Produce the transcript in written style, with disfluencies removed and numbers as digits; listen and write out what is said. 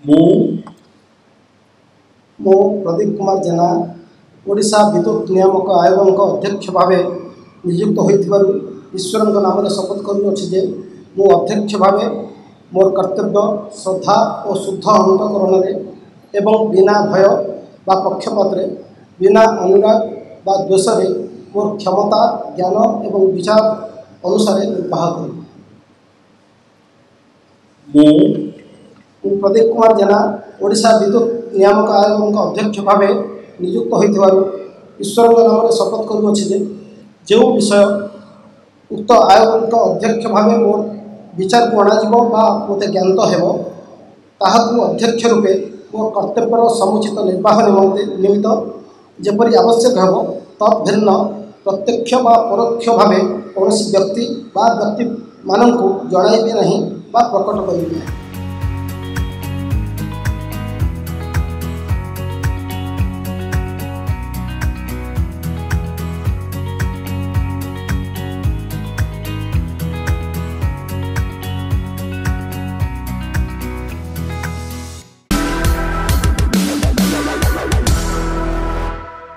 ମୁଁ ମୁଁ ପ୍ରଦୀପ କୁମାର ଜେନା ଓଡ଼ିଶା ବିଦ୍ୟୁତ୍ ନିୟାମକ ଆୟୋଗଙ୍କ ଅଧ୍ୟକ୍ଷ ଭାବେ ନିଯୁକ୍ତ ହୋଇଥିବାରୁ ଈଶ୍ୱରଙ୍କ ନାମରେ ଶପଥ କରୁଅଛି ଯେ ମୁଁ ଅଧ୍ୟକ୍ଷ ଭାବେ ମୋର କର୍ତ୍ତବ୍ୟ ଶ୍ରଦ୍ଧା ଓ ଶୁଦ୍ଧ ଅନ୍ତଃକରଣରେ ଏବଂ ବିନା ଭୟ ବା ପକ୍ଷପାତରେ ବିନା ଅନୁରାଗ ବା ଦ୍ୱେଷରେ ମୋର କ୍ଷମତା ଜ୍ଞାନ ଏବଂ ବିଚାର ଅନୁସାରେ ନିର୍ବାହ କରିବି। ମୁଁ ପ୍ରଦୀପ କୁମାର ଜେନା ଓଡ଼ିଶା ବିଦ୍ୟୁତ୍ ନିୟାମକ ଆୟୋଗଙ୍କ ଅଧ୍ୟକ୍ଷ ଭାବେ ନିଯୁକ୍ତ ହୋଇଥିବାରୁ ଈଶ୍ୱରଙ୍କ ନାମରେ ଶପଥ କରୁଅଛି ଯେ ଯେଉଁ ବିଷୟ ଉକ୍ତ ଆୟୋଗଙ୍କ ଅଧ୍ୟକ୍ଷ ଭାବେ ମୋର ବିଚାରକୁ ଅଣାଯିବ ବା ମୋତେ ଜ୍ଞାତ ହେବ ତାହାକୁ ଅଧ୍ୟକ୍ଷ ରୂପେ ମୋ କର୍ତ୍ତବ୍ୟର ସମୁଚିତ ନିର୍ବାହ ନିମିତ୍ତ ଯେପରି ଆବଶ୍ୟକ ହେବ ତତ୍ ଭିନ୍ନ ପ୍ରତ୍ୟକ୍ଷ ବା ପରୋକ୍ଷ ଭାବେ କୌଣସି ବ୍ୟକ୍ତି ବା ବ୍ୟକ୍ତିମାନଙ୍କୁ ଜଣାଇବି ନାହିଁ ବା ପ୍ରକଟ କରିବି ନାହିଁ।